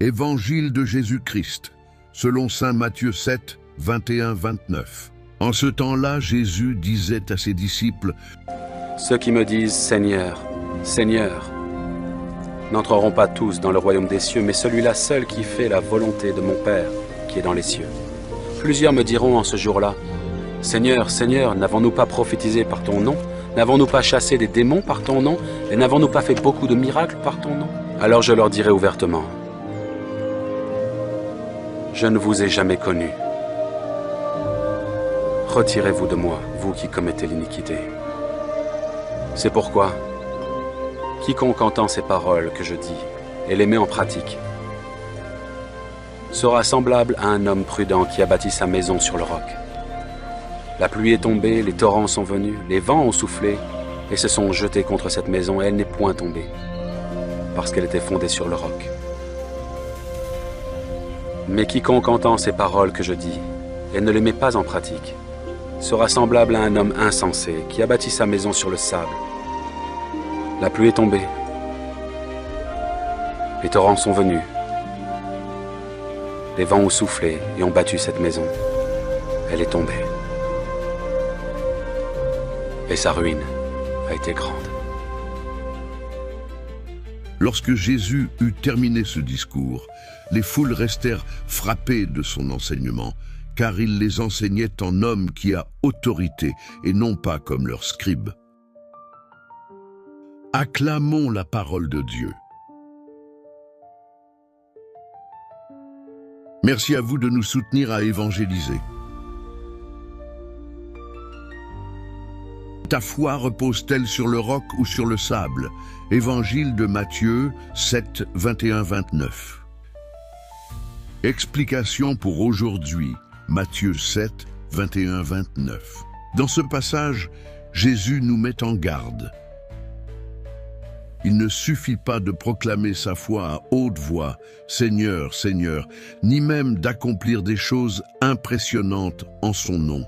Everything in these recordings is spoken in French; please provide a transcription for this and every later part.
Évangile de Jésus-Christ, selon saint Matthieu 7, 21-29. En ce temps-là, Jésus disait à ses disciples, « Ceux qui me disent « Seigneur, Seigneur », n'entreront pas tous dans le royaume des cieux, mais celui-là seul qui fait la volonté de mon Père qui est dans les cieux. Plusieurs me diront en ce jour-là, « Seigneur, Seigneur, n'avons-nous pas prophétisé par ton nom? N'avons-nous pas chassé des démons par ton nom? Et n'avons-nous pas fait beaucoup de miracles par ton nom ?» Alors je leur dirai ouvertement, « Je ne vous ai jamais connu. Retirez-vous de moi, vous qui commettez l'iniquité. » C'est pourquoi, quiconque entend ces paroles que je dis et les met en pratique sera semblable à un homme prudent qui a bâti sa maison sur le roc. La pluie est tombée, les torrents sont venus, les vents ont soufflé et se sont jetés contre cette maison et elle n'est point tombée, parce qu'elle était fondée sur le roc. Mais quiconque entend ces paroles que je dis et ne les met pas en pratique sera semblable à un homme insensé qui a bâti sa maison sur le sable. La pluie est tombée, les torrents sont venus, les vents ont soufflé et ont battu cette maison. Elle est tombée. Et sa ruine a été grande. Lorsque Jésus eut terminé ce discours, les foules restèrent frappées de son enseignement, car il les enseignait en homme qui a autorité et non pas comme leurs scribes. Acclamons la parole de Dieu. Merci à vous de nous soutenir à évangéliser. Ta foi repose-t-elle sur le roc ou sur le sable? Évangile de Matthieu 7, 21-29. Explication pour aujourd'hui, Matthieu 7, 21-29. Dans ce passage, Jésus nous met en garde. Il ne suffit pas de proclamer sa foi à haute voix, « Seigneur, Seigneur », ni même d'accomplir des choses impressionnantes en son nom.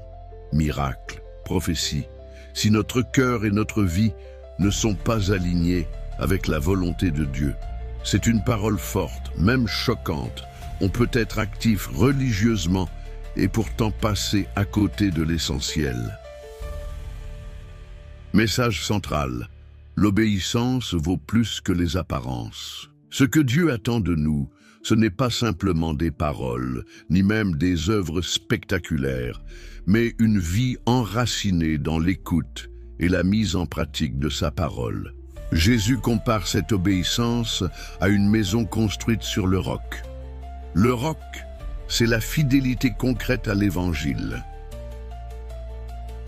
Miracles, prophéties, si notre cœur et notre vie ne sont pas alignés avec la volonté de Dieu. C'est une parole forte, même choquante. On peut être actif religieusement et pourtant passer à côté de l'essentiel. Message central. L'obéissance vaut plus que les apparences. Ce que Dieu attend de nous, ce n'est pas simplement des paroles, ni même des œuvres spectaculaires, mais une vie enracinée dans l'écoute et la mise en pratique de sa parole. Jésus compare cette obéissance à une maison construite sur le roc. Le roc, c'est la fidélité concrète à l'Évangile.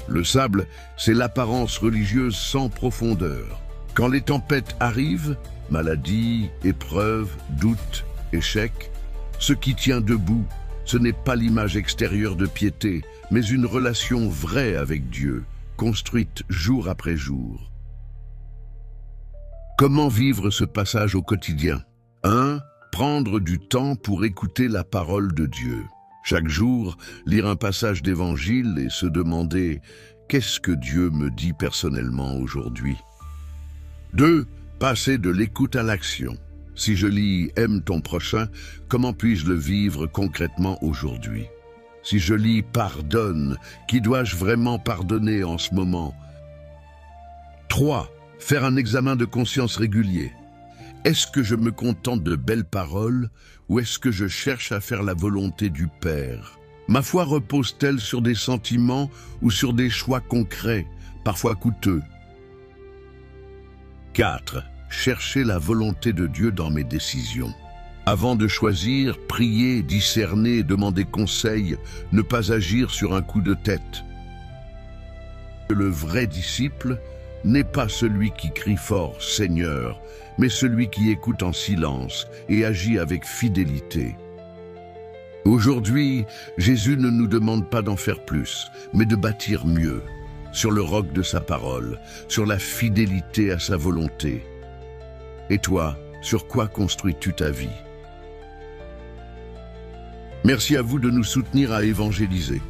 Le sable, c'est l'apparence religieuse sans profondeur. Quand les tempêtes arrivent, maladie, épreuves, doutes, échecs, ce qui tient debout, ce n'est pas l'image extérieure de piété, mais une relation vraie avec Dieu, construite jour après jour. Comment vivre ce passage au quotidien? 1. Prendre du temps pour écouter la parole de Dieu. Chaque jour, lire un passage d'évangile et se demander « Qu'est-ce que Dieu me dit personnellement aujourd'hui ?» 2. Passer de l'écoute à l'action. Si je lis « Aime ton prochain », comment puis-je le vivre concrètement aujourd'hui? Si je lis « Pardonne », qui dois-je vraiment pardonner en ce moment? 3. Faire un examen de conscience régulier. Est-ce que je me contente de belles paroles ou est-ce que je cherche à faire la volonté du Père? Ma foi repose-t-elle sur des sentiments ou sur des choix concrets, parfois coûteux? 4. Chercher la volonté de Dieu dans mes décisions. Avant de choisir, prier, discerner, demander conseil, ne pas agir sur un coup de tête. Le vrai disciple n'est pas celui qui crie fort « Seigneur », mais celui qui écoute en silence et agit avec fidélité. Aujourd'hui, Jésus ne nous demande pas d'en faire plus, mais de bâtir mieux, sur le roc de sa parole, sur la fidélité à sa volonté. Et toi, sur quoi construis-tu ta vie? Merci à vous de nous soutenir à évangéliser.